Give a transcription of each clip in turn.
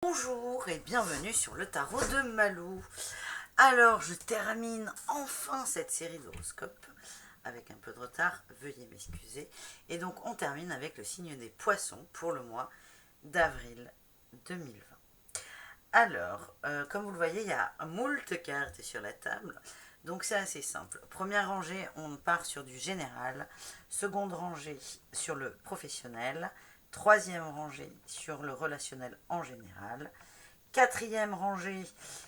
Bonjour et bienvenue sur le tarot de Malou. Alors, je termine enfin cette série d'horoscopes avec un peu de retard, veuillez m'excuser. Et donc, on termine avec le signe des poissons pour le mois d'avril 2020. Alors, comme vous le voyez, il y a moult cartes sur la table. Donc c'est assez simple. Première rangée, on part sur du général. Seconde rangée sur le professionnel. Troisième rangée sur le relationnel en général. Quatrième rangée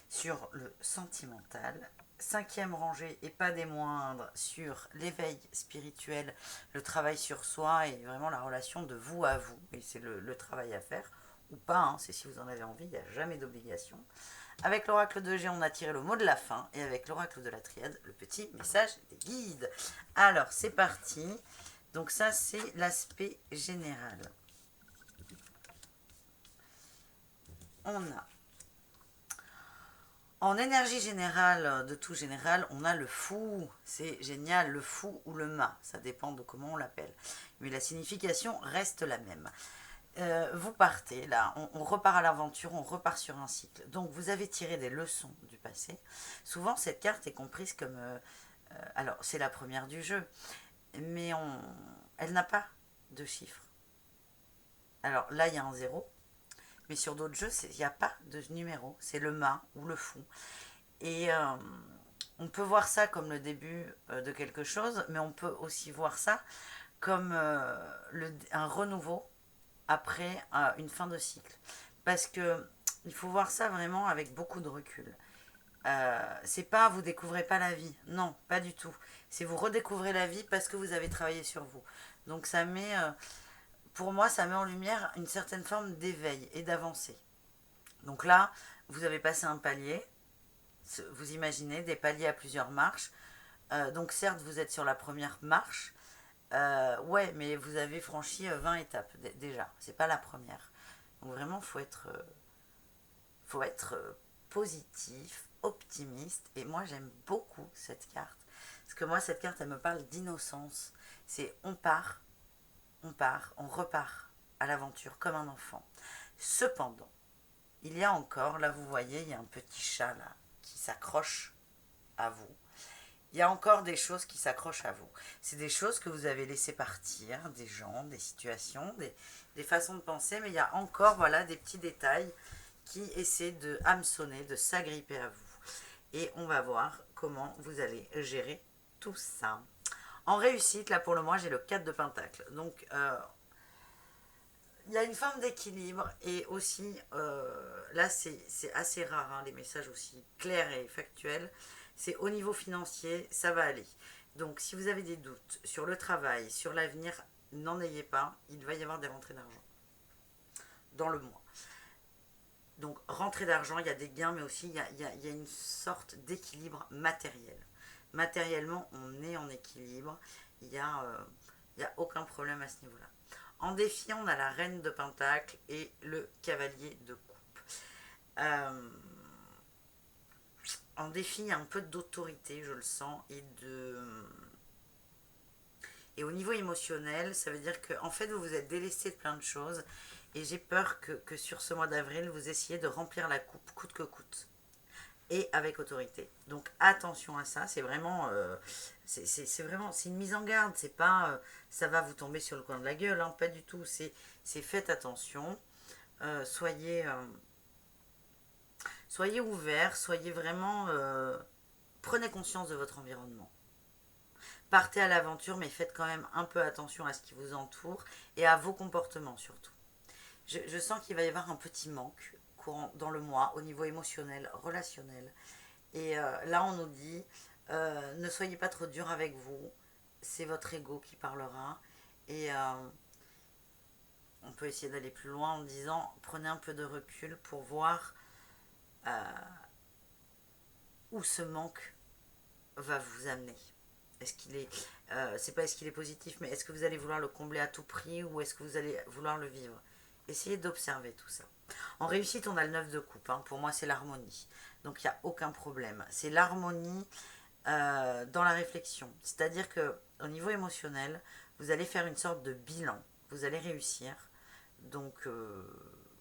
sur le sentimental. Cinquième rangée, et pas des moindres, sur l'éveil spirituel, le travail sur soi et vraiment la relation de vous à vous. Et c'est le travail à faire, ou pas, hein, c'est si vous en avez envie, il n'y a jamais d'obligation. Avec l'oracle de G, on a tiré le mot de la fin, et avec l'oracle de la triade, le petit message des guides. Alors, c'est parti. Donc ça, c'est l'aspect général. On a, en énergie générale, de tout général, on a le fou. C'est génial, le fou ou le mât, ça dépend de comment on l'appelle. Mais la signification reste la même. Vous partez là, on repart à l'aventure, on repart sur un cycle. Donc vous avez tiré des leçons du passé. Souvent cette carte est comprise comme... alors c'est la première du jeu, mais elle n'a pas de chiffre. Alors là il y a un zéro, mais sur d'autres jeux il n'y a pas de numéro, c'est le mât ou le fou. Et on peut voir ça comme le début de quelque chose, mais on peut aussi voir ça comme un renouveau après une fin de cycle. Parce que il faut voir ça vraiment avec beaucoup de recul. C'est pas vous découvrez pas la vie, non, pas du tout. C'est vous redécouvrez la vie parce que vous avez travaillé sur vous. Donc ça met, pour moi, ça met en lumière une certaine forme d'éveil et d'avancée. Donc là, vous avez passé un palier, vous imaginez des paliers à plusieurs marches. Donc certes, vous êtes sur la première marche, ouais, mais vous avez franchi 20 étapes déjà. C'est pas la première. Donc vraiment, faut être positif, optimiste. Et moi, j'aime beaucoup cette carte. Parce que moi, cette carte, elle me parle d'innocence. C'est on repart à l'aventure comme un enfant. Cependant, il y a encore, là vous voyez, il y a un petit chat là qui s'accroche à vous. Il y a encore des choses qui s'accrochent à vous. C'est des choses que vous avez laissé partir, des gens, des situations, des façons de penser, mais il y a encore voilà, des petits détails qui essaient de hameçonner, de s'agripper à vous. Et on va voir comment vous allez gérer tout ça. En réussite, là pour le moment, j'ai le 4 de Pentacle. Donc, il y a une forme d'équilibre et aussi, là c'est assez rare, hein, les messages aussi clairs et factuels. C'est au niveau financier, ça va aller. Donc si vous avez des doutes sur le travail, sur l'avenir, n'en ayez pas, il va y avoir des rentrées d'argent dans le mois. Donc rentrée d'argent, il y a des gains, mais aussi il y a une sorte d'équilibre matériel. Matériellement, on est en équilibre, il y a aucun problème à ce niveau-là. En défi, on a la reine de Pentacle et le cavalier de coupe. En défi, il y a un peu d'autorité, je le sens, et au niveau émotionnel, ça veut dire que en fait, vous vous êtes délesté de plein de choses. Et j'ai peur que sur ce mois d'avril, vous essayez de remplir la coupe, coûte que coûte. Et avec autorité. Donc attention à ça, c'est vraiment, c'est une mise en garde. C'est pas, ça va vous tomber sur le coin de la gueule, hein, pas du tout. C'est faites attention. Soyez, soyez ouverts, soyez vraiment, prenez conscience de votre environnement. Partez à l'aventure, mais faites quand même un peu attention à ce qui vous entoure et à vos comportements surtout. Je sens qu'il va y avoir un petit manque courant dans le mois au niveau émotionnel, relationnel. Et là, on nous dit, ne soyez pas trop dur avec vous, c'est votre ego qui parlera. Et on peut essayer d'aller plus loin en disant, prenez un peu de recul pour voir euh, où ce manque va vous amener. Est-ce qu'il est, c'est pas est-ce qu'il est positif, mais est-ce que vous allez vouloir le combler à tout prix ou est-ce que vous allez vouloir le vivre? Essayez d'observer tout ça. En réussite, on a le 9 de coupe, hein. Pour moi, c'est l'harmonie. Donc, il n'y a aucun problème. C'est l'harmonie dans la réflexion. C'est-à-dire que au niveau émotionnel, vous allez faire une sorte de bilan. Vous allez réussir. Donc,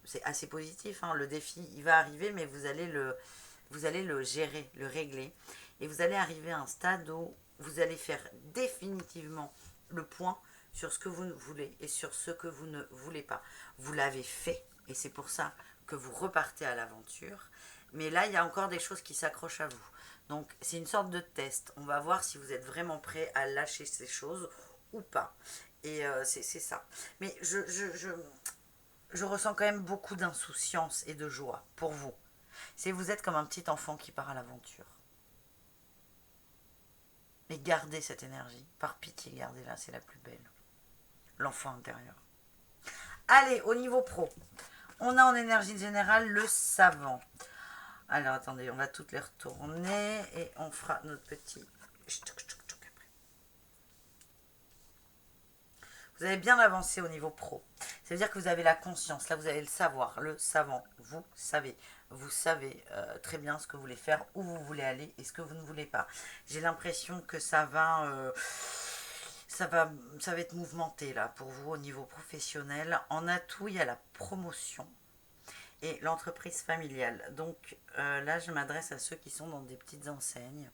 c'est assez positif, hein, le défi, il va arriver, mais vous allez le gérer, le régler. Et vous allez arriver à un stade où vous allez faire définitivement le point sur ce que vous voulez et sur ce que vous ne voulez pas. Vous l'avez fait, et c'est pour ça que vous repartez à l'aventure. Mais là, il y a encore des choses qui s'accrochent à vous. Donc, c'est une sorte de test. On va voir si vous êtes vraiment prêt à lâcher ces choses ou pas. Et c'est ça. Mais je ressens quand même beaucoup d'insouciance et de joie pour vous. C'est vous êtes comme un petit enfant qui part à l'aventure. Mais gardez cette énergie. Par pitié, gardez-la, c'est la plus belle. L'enfant intérieur. Allez, au niveau pro. On a en énergie générale le savant. Alors, attendez, on va toutes les retourner et on fera notre petit... Vous avez bien avancé au niveau pro. Ça veut dire que vous avez la conscience. Là, vous avez le savoir, le savant. Vous savez. Vous savez très bien ce que vous voulez faire, où vous voulez aller et ce que vous ne voulez pas. J'ai l'impression que ça va être mouvementé là pour vous au niveau professionnel. En atout, il y a la promotion et l'entreprise familiale. Donc là, je m'adresse à ceux qui sont dans des petites enseignes,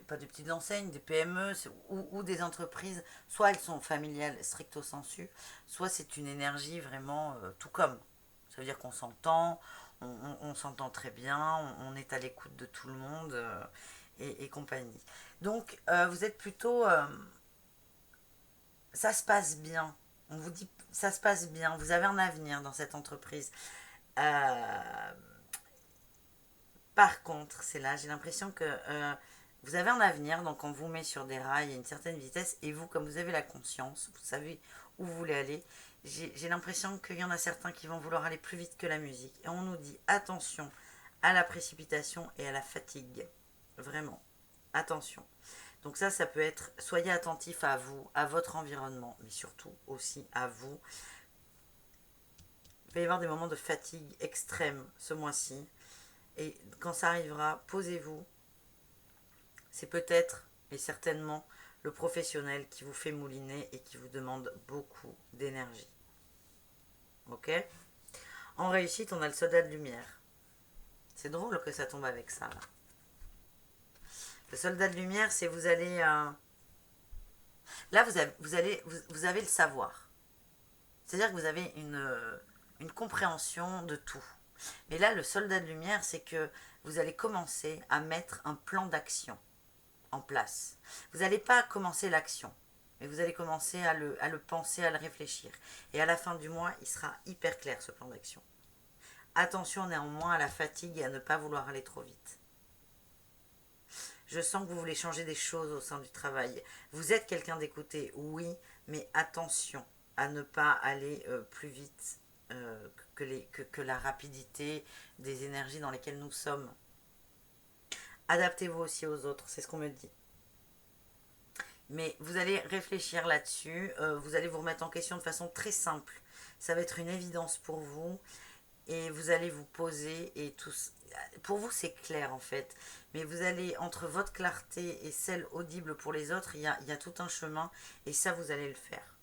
pas des petites enseignes, des PME ou des entreprises. Soit elles sont familiales stricto sensu, soit c'est une énergie vraiment tout comme. Ça veut dire qu'on s'entend, on s'entend très bien, on est à l'écoute de tout le monde et compagnie. Donc vous êtes plutôt... ça se passe bien. On vous dit ça se passe bien, vous avez un avenir dans cette entreprise. Par contre, c'est là, j'ai l'impression que vous avez un avenir, donc on vous met sur des rails à une certaine vitesse, et vous, comme vous avez la conscience, vous savez où vous voulez aller, j'ai l'impression qu'il y en a certains qui vont vouloir aller plus vite que la musique. Et on nous dit attention à la précipitation et à la fatigue. Vraiment, attention. Donc ça peut être, soyez attentif à vous, à votre environnement, mais surtout aussi à vous. Il va y avoir des moments de fatigue extrême ce mois-ci. Et quand ça arrivera, posez-vous. C'est peut-être et certainement le professionnel qui vous fait mouliner et qui vous demande beaucoup d'énergie. Ok ? En réussite, on a le soldat de lumière. C'est drôle que ça tombe avec ça. Là. Le soldat de lumière, c'est vous allez... Là, vous avez le savoir. C'est-à-dire que vous avez une compréhension de tout. Mais là, le soldat de lumière, c'est que vous allez commencer à mettre un plan d'action en place. Vous n'allez pas commencer l'action, mais vous allez commencer à le penser, à le réfléchir. Et à la fin du mois, il sera hyper clair, ce plan d'action. Attention néanmoins à la fatigue et à ne pas vouloir aller trop vite. Je sens que vous voulez changer des choses au sein du travail. Vous êtes quelqu'un d'écouté, oui, mais attention à ne pas aller plus vite que la rapidité des énergies dans lesquelles nous sommes. Adaptez-vous aussi aux autres, c'est ce qu'on me dit. Mais vous allez réfléchir là-dessus, vous allez vous remettre en question de façon très simple. Ça va être une évidence pour vous et vous allez vous poser et tout. Pour vous, c'est clair en fait. Mais vous allez, entre votre clarté et celle audible pour les autres, il y a tout un chemin et ça, vous allez le faire.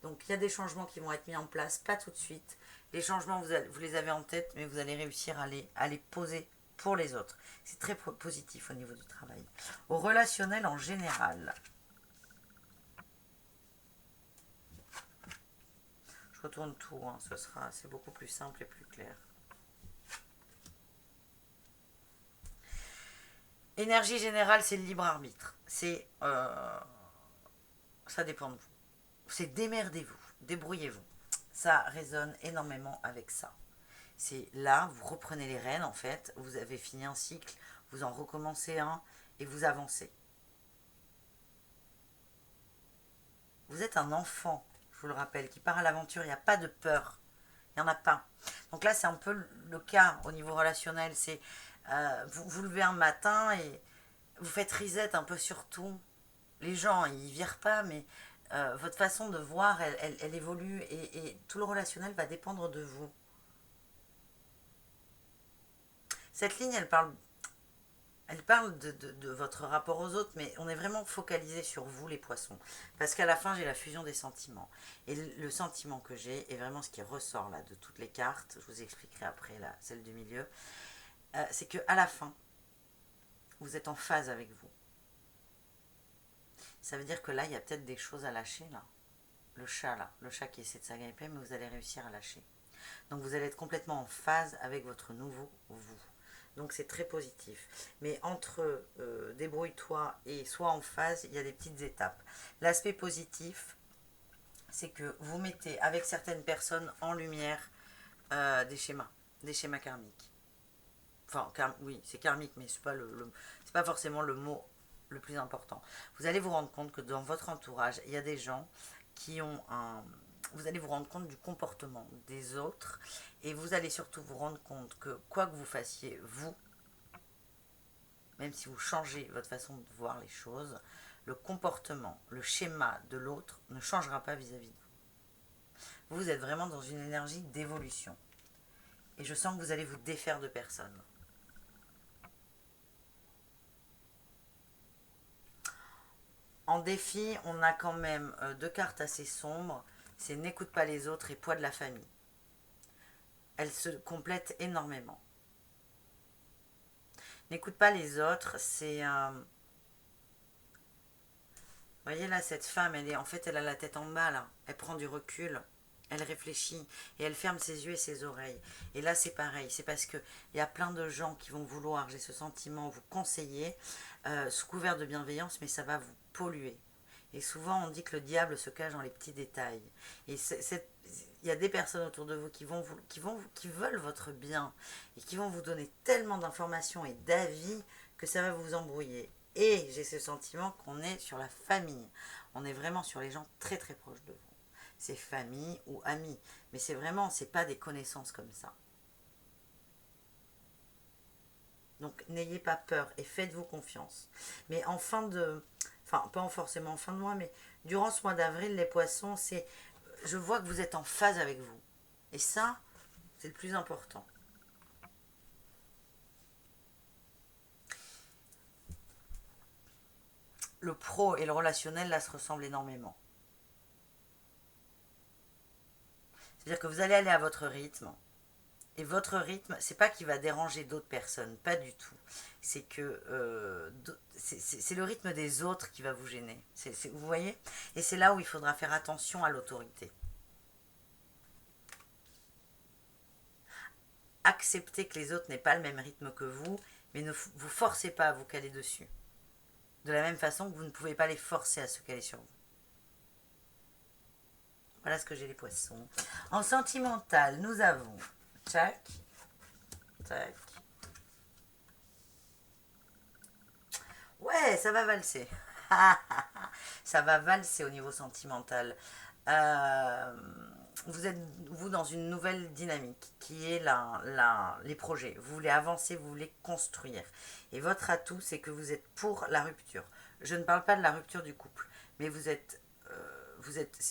Donc, il y a des changements qui vont être mis en place, pas tout de suite. Les changements, vous les avez en tête, mais vous allez réussir à les poser pour les autres. C'est très positif au niveau du travail. Au relationnel en général. Je retourne tout, hein, c'est beaucoup plus simple et plus clair. Énergie générale, c'est le libre arbitre. Ça dépend de vous. C'est démerdez-vous, débrouillez-vous. Ça résonne énormément avec ça. C'est là, vous reprenez les rênes en fait, vous avez fini un cycle, vous en recommencez un et vous avancez. Vous êtes un enfant, je vous le rappelle, qui part à l'aventure, il n'y a pas de peur. Il n'y en a pas. Donc là, c'est un peu le cas au niveau relationnel. C'est vous vous levez un matin et vous faites reset un peu sur tout. Les gens, ils virent pas, mais votre façon de voir, elle évolue et tout le relationnel va dépendre de vous. Cette ligne, elle parle Elle parle de votre rapport aux autres, mais on est vraiment focalisé sur vous, les poissons. Parce qu'à la fin, j'ai la fusion des sentiments. Et le sentiment que j'ai, est vraiment ce qui ressort là de toutes les cartes, je vous expliquerai après là, celle du milieu, c'est qu'à la fin, vous êtes en phase avec vous. Ça veut dire que là, il y a peut-être des choses à lâcher là. Le chat qui essaie de s'agripper, mais vous allez réussir à lâcher. Donc vous allez être complètement en phase avec votre nouveau vous. Donc c'est très positif. Mais entre débrouille-toi et soit en phase, il y a des petites étapes. L'aspect positif, c'est que vous mettez avec certaines personnes en lumière des schémas karmiques. Enfin, oui, c'est karmique, mais c'est pas forcément le mot le plus important. Vous allez vous rendre compte que dans votre entourage, il y a des gens qui ont un... Vous allez vous rendre compte du comportement des autres et vous allez surtout vous rendre compte que quoi que vous fassiez, vous, même si vous changez votre façon de voir les choses, le comportement, le schéma de l'autre ne changera pas vis-à-vis de vous. Vous êtes vraiment dans une énergie d'évolution. Et je sens que vous allez vous défaire de personne. En défi, on a quand même deux cartes assez sombres. C'est n'écoute pas les autres et poids de la famille. Elles se complètent énormément. N'écoute pas les autres, c'est... vous voyez là, cette femme, en fait, elle a la tête en bas là. Elle prend du recul. Elle réfléchit et elle ferme ses yeux et ses oreilles. Et là, c'est pareil. C'est parce qu'il y a plein de gens qui vont vouloir, j'ai ce sentiment, vous conseiller sous couvert de bienveillance, mais ça va vous polluer. Et souvent, on dit que le diable se cache dans les petits détails. Et il y a des personnes autour de vous qui veulent votre bien et qui vont vous donner tellement d'informations et d'avis que ça va vous embrouiller. Et j'ai ce sentiment qu'on est sur la famille. On est vraiment sur les gens très très proches de vous. C'est famille ou amis. Mais c'est vraiment, c'est pas des connaissances comme ça. Donc n'ayez pas peur et faites-vous confiance. Mais en fin de... Enfin, pas forcément en fin de mois, mais durant ce mois d'avril, les poissons, c'est... Je vois que vous êtes en phase avec vous. Et ça, c'est le plus important. Le pro et le relationnel, là, se ressemblent énormément. C'est-à-dire que vous allez aller à votre rythme. Et votre rythme, c'est pas qu'il va déranger d'autres personnes, pas du tout. C'est que c'est le rythme des autres qui va vous gêner. Vous voyez. Et c'est là où il faudra faire attention à l'autorité. Acceptez que les autres n'aient pas le même rythme que vous, mais ne vous forcez pas à vous caler dessus. De la même façon que vous ne pouvez pas les forcer à se caler sur vous. Voilà ce que j'ai les poissons. En sentimental, nous avons tac, tac. Ouais, ça va valser. Ça va valser au niveau sentimental. Euh, vous êtes, vous, dans une nouvelle dynamique qui est les projets. Vous voulez avancer, vous voulez construire. Et votre atout, c'est que vous êtes pour la rupture. Je ne parle pas de la rupture du couple, mais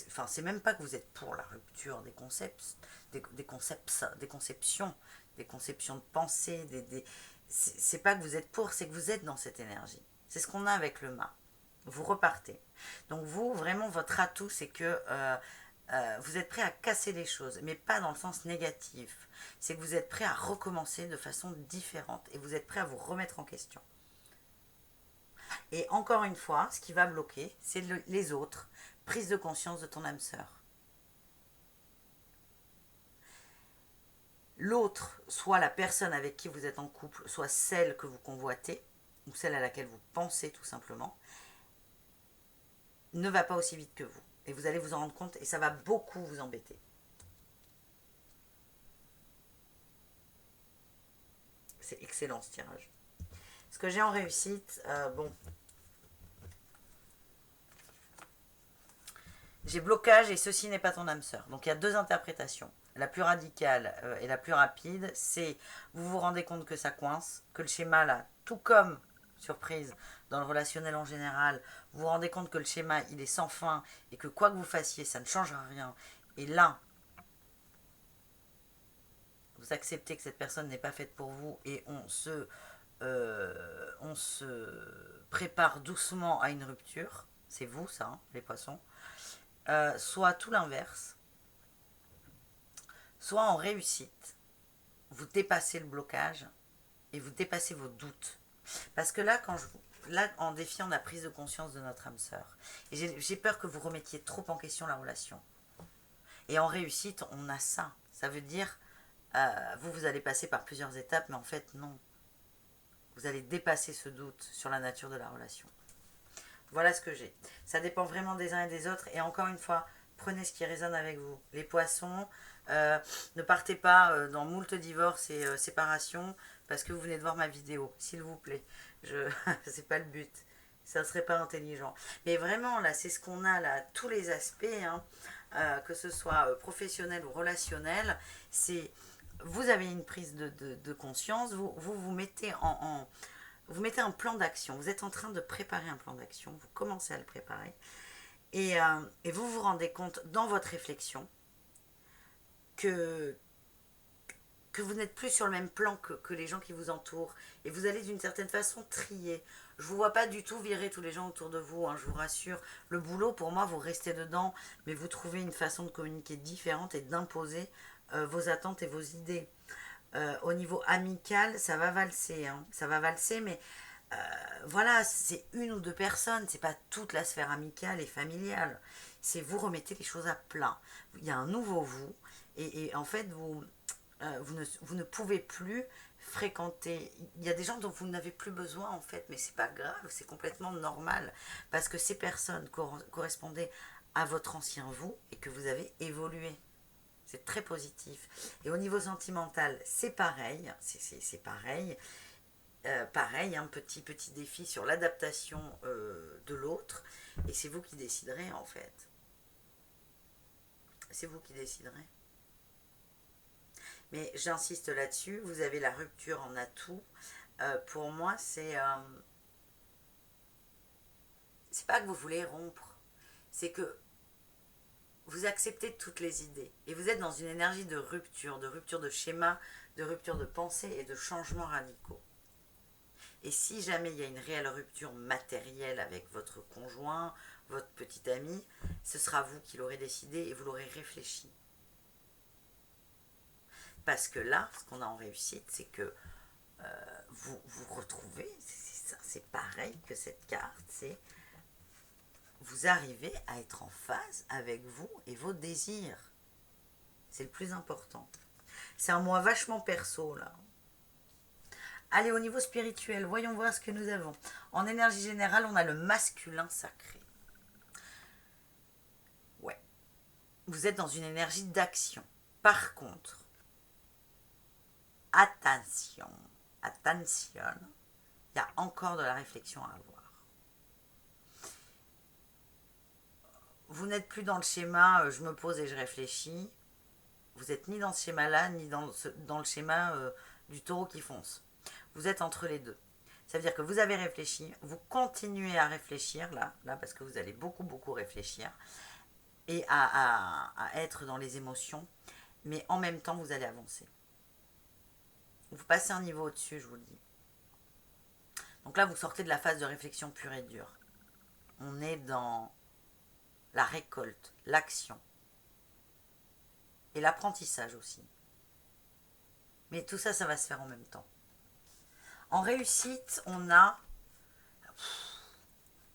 enfin, c'est même pas que vous êtes pour la rupture des concepts, des conceptions, des conceptions de pensée, c'est pas que vous êtes pour, c'est que vous êtes dans cette énergie. C'est ce qu'on a avec le mât. Vous repartez. Donc vous, vraiment, votre atout, c'est que vous êtes prêt à casser les choses, mais pas dans le sens négatif. C'est que vous êtes prêt à recommencer de façon différente et vous êtes prêt à vous remettre en question. Et encore une fois, ce qui va bloquer, c'est les autres. Prise de conscience de ton âme sœur. L'autre, soit la personne avec qui vous êtes en couple, soit celle que vous convoitez, ou celle à laquelle vous pensez tout simplement, ne va pas aussi vite que vous. Et vous allez vous en rendre compte et ça va beaucoup vous embêter. C'est excellent ce tirage. Ce que j'ai en réussite, bon. J'ai blocage et ceci n'est pas ton âme sœur. Donc il y a deux interprétations. La plus radicale et la plus rapide, c'est vous vous rendez compte que ça coince, que le schéma là, tout comme, surprise, dans le relationnel en général, vous vous rendez compte que le schéma il est sans fin et que quoi que vous fassiez, ça ne changera rien. Et là, vous acceptez que cette personne n'est pas faite pour vous et on se on se prépare doucement à une rupture, c'est vous ça, hein, les poissons, soit tout l'inverse, soit en réussite, vous dépassez le blocage et vous dépassez vos doutes. Parce que là, là, en défiant la prise de conscience de notre âme sœur, et j'ai peur que vous remettiez trop en question la relation. Et en réussite, on a ça. Ça veut dire, vous allez passer par plusieurs étapes, mais en fait, non. Vous allez dépasser ce doute sur la nature de la relation. Voilà ce que j'ai. Ça dépend vraiment des uns et des autres. Et encore une fois, prenez ce qui résonne avec vous. Les poissons, ne partez pas dans moult divorces et séparations parce que vous venez de voir ma vidéo, s'il vous plaît. C'est pas le but. Ça ne serait pas intelligent. Mais vraiment, là, c'est ce qu'on a, là, tous les aspects, hein, que ce soit professionnel ou relationnel, c'est... Vous avez une prise de conscience, vous mettez vous mettez un plan d'action, vous êtes en train de préparer un plan d'action, vous commencez à le préparer, et vous vous rendez compte dans votre réflexion que vous n'êtes plus sur le même plan que les gens qui vous entourent, et vous allez d'une certaine façon trier. Je ne vous vois pas du tout virer tous les gens autour de vous, hein, je vous rassure. Le boulot, pour moi, vous restez dedans, mais vous trouvez une façon de communiquer différente et d'imposer vos attentes et vos idées. Au niveau amical, ça va valser, hein. Ça va valser, mais voilà, c'est une ou deux personnes, c'est pas toute la sphère amicale et familiale. C'est vous remettez les choses à plat. Il y a un nouveau vous, et en fait, vous ne pouvez plus fréquenter. Il y a des gens dont vous n'avez plus besoin, en fait, mais c'est pas grave, c'est complètement normal, parce que ces personnes correspondaient à votre ancien vous et que vous avez évolué. C'est très positif. Et au niveau sentimental, c'est pareil. C'est pareil. Pareil, un petit défi sur l'adaptation de l'autre. Et c'est vous qui déciderez, en fait. C'est vous qui déciderez. Mais j'insiste là-dessus. Vous avez la rupture en atout. Pour moi, c'est pas que vous voulez rompre. C'est que vous acceptez toutes les idées et vous êtes dans une énergie de rupture de schéma, de rupture de pensée et de changements radicaux. Et si jamais il y a une réelle rupture matérielle avec votre conjoint, votre petit ami, ce sera vous qui l'aurez décidé et vous l'aurez réfléchi. Parce que là, ce qu'on a en réussite, c'est que vous vous retrouvez, c'est pareil que cette carte, c'est vous arrivez à être en phase avec vous et vos désirs. C'est le plus important. C'est un mois vachement perso, là. Allez, au niveau spirituel, voyons voir ce que nous avons. En énergie générale, on a le masculin sacré. Ouais. Vous êtes dans une énergie d'action. Par contre, attention, il y a encore de la réflexion à avoir. Vous n'êtes plus dans le schéma je me pose et je réfléchis. Vous n'êtes ni dans ce schéma-là, ni dans le schéma du taureau qui fonce. Vous êtes entre les deux. Ça veut dire que vous avez réfléchi, vous continuez à réfléchir, là parce que vous allez beaucoup réfléchir, et à être dans les émotions, mais en même temps, vous allez avancer. Vous passez un niveau au-dessus, je vous le dis. Donc là, vous sortez de la phase de réflexion pure et dure. On est dans la récolte, l'action. Et l'apprentissage aussi. Mais tout ça, ça va se faire en même temps. En réussite, on a...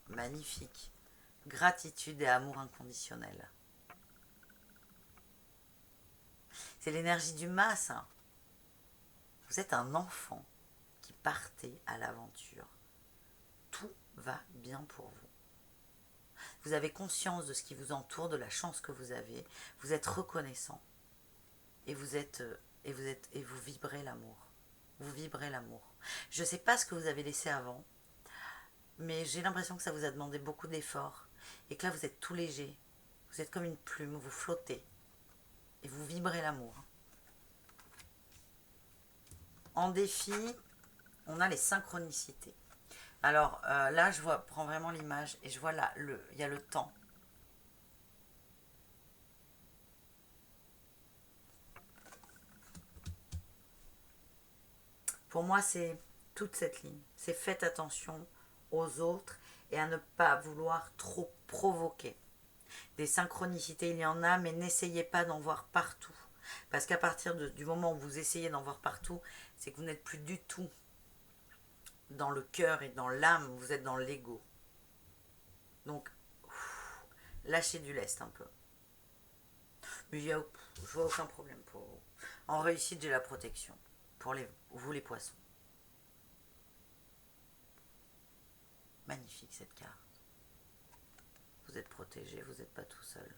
magnifique. Gratitude et amour inconditionnel. C'est l'énergie du mas, hein. Vous êtes un enfant qui partez à l'aventure. Tout va bien pour vous. Vous avez conscience de ce qui vous entoure, de la chance que vous avez. Vous êtes reconnaissant. Et vous vibrez l'amour. Vous vibrez l'amour. Je ne sais pas ce que vous avez laissé avant, mais j'ai l'impression que ça vous a demandé beaucoup d'efforts. Et que là, vous êtes tout léger. Vous êtes comme une plume, vous flottez. Et vous vibrez l'amour. En défi, on a les synchronicités. Alors là, prends vraiment l'image et je vois là, il y a le temps. Pour moi, c'est toute cette ligne. C'est faites attention aux autres et à ne pas vouloir trop provoquer. Des synchronicités, il y en a, mais n'essayez pas d'en voir partout. Parce qu'à partir du moment où vous essayez d'en voir partout, c'est que vous n'êtes plus du tout dans le cœur et dans l'âme, vous êtes dans l'ego. Donc, lâchez du lest un peu. Mais je vois aucun problème pour vous. En réussite, j'ai la protection. Pour vous les poissons. Magnifique cette carte. Vous êtes protégé, vous n'êtes pas tout seul.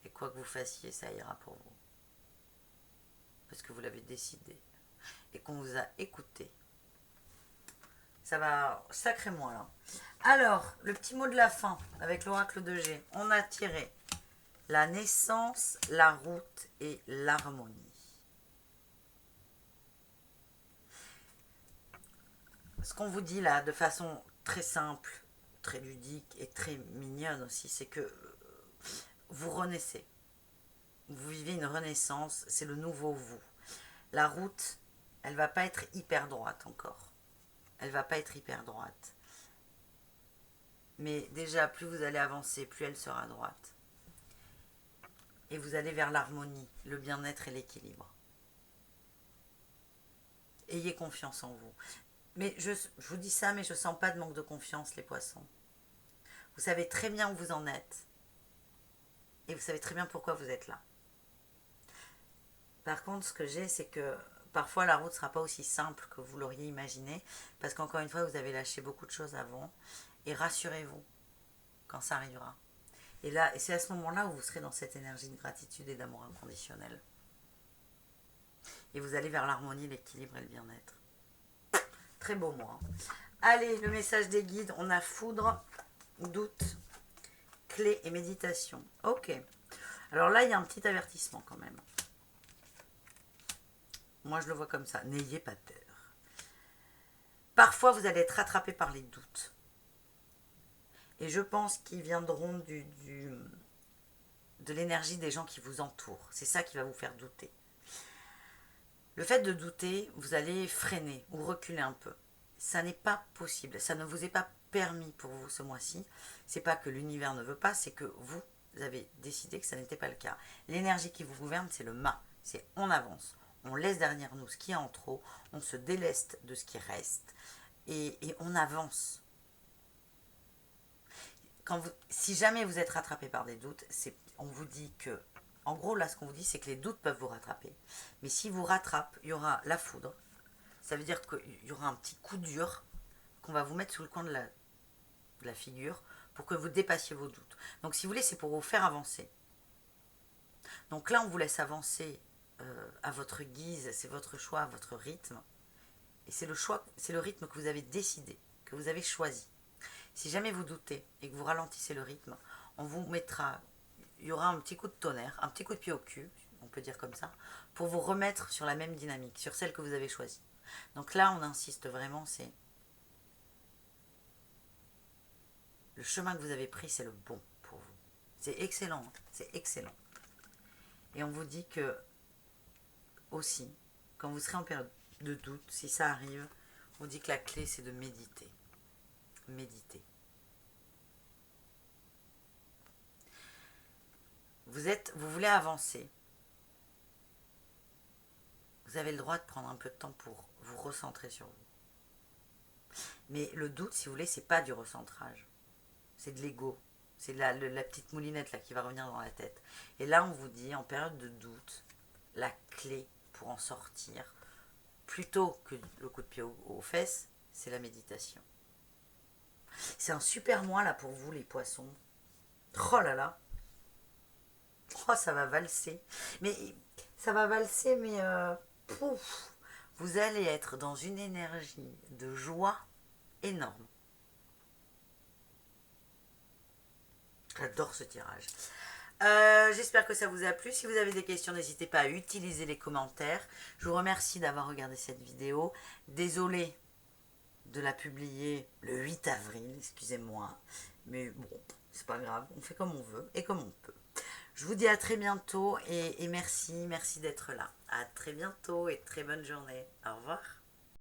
Et quoi que vous fassiez, ça ira pour vous. Parce que vous l'avez décidé. Et qu'on vous a écouté. Ça va sacrément là. Alors, le petit mot de la fin avec l'oracle de G. On a tiré la naissance, la route et l'harmonie. Ce qu'on vous dit là de façon très simple, très ludique et très mignonne aussi, c'est que vous renaissez. Vous vivez une renaissance, c'est le nouveau vous. La route, elle va pas être hyper droite encore. Elle va pas être hyper droite. Mais déjà, plus vous allez avancer, plus elle sera droite. Et vous allez vers l'harmonie, le bien-être et l'équilibre. Ayez confiance en vous. Mais je vous dis ça, mais je ne sens pas de manque de confiance, les poissons. Vous savez très bien où vous en êtes. Et vous savez très bien pourquoi vous êtes là. Par contre, ce que j'ai, c'est que parfois la route ne sera pas aussi simple que vous l'auriez imaginé. Parce qu'encore une fois, vous avez lâché beaucoup de choses avant. Et rassurez-vous quand ça arrivera. Et là, c'est à ce moment-là où vous serez dans cette énergie de gratitude et d'amour inconditionnel. Et vous allez vers l'harmonie, l'équilibre et le bien-être. Très beau mois. Allez, le message des guides, on a foudre, doute, clé et méditation. Ok. Alors là, il y a un petit avertissement quand même. Moi, je le vois comme ça. N'ayez pas peur. Parfois, vous allez être rattrapé par les doutes. Et je pense qu'ils viendront de l'énergie des gens qui vous entourent. C'est ça qui va vous faire douter. Le fait de douter, vous allez freiner ou reculer un peu. Ça n'est pas possible. Ça ne vous est pas permis pour vous ce mois-ci. C'est pas que l'univers ne veut pas, c'est que vous avez décidé que ça n'était pas le cas. L'énergie qui vous gouverne, c'est le mât. C'est on avance. On laisse derrière nous ce qui est en trop. On se déleste de ce qui reste. Et on avance. Si jamais vous êtes rattrapé par des doutes, on vous dit que, en gros là ce qu'on vous dit c'est que les doutes peuvent vous rattraper. Mais si vous rattrape, il y aura la foudre. Ça veut dire qu'il y aura un petit coup dur qu'on va vous mettre sous le coin de la figure pour que vous dépassiez vos doutes. Donc si vous voulez, c'est pour vous faire avancer. Donc là on vous laisse avancer à votre guise, c'est votre choix, à votre rythme. Et c'est le rythme que vous avez décidé, que vous avez choisi. Si jamais vous doutez et que vous ralentissez le rythme, on vous mettra, il y aura un petit coup de tonnerre, un petit coup de pied au cul, on peut dire comme ça, pour vous remettre sur la même dynamique, sur celle que vous avez choisie. Donc là, on insiste vraiment, c'est le chemin que vous avez pris, c'est le bon pour vous. C'est excellent, c'est excellent. Et on vous dit que, aussi, quand vous serez en période de doute, si ça arrive, on vous dit que la clé, c'est de méditer. Méditer. Vous voulez avancer. Vous avez le droit de prendre un peu de temps pour vous recentrer sur vous. Mais le doute, si vous voulez, c'est pas du recentrage. C'est de l'ego. C'est la petite moulinette là qui va revenir dans la tête. Et là, on vous dit, en période de doute, la clé pour en sortir, plutôt que le coup de pied aux fesses, c'est la méditation. C'est un super mois là pour vous les poissons. Oh là là. Oh, ça va valser. Mais ça va valser, mais pouf, vous allez être dans une énergie de joie énorme. J'adore ce tirage. J'espère que ça vous a plu. Si vous avez des questions, n'hésitez pas à utiliser les commentaires. Je vous remercie d'avoir regardé cette vidéo. Désolée de la publier le 8 avril, excusez-moi. Mais bon, c'est pas grave, on fait comme on veut et comme on peut. Je vous dis à très bientôt et merci d'être là. À très bientôt et très bonne journée. Au revoir.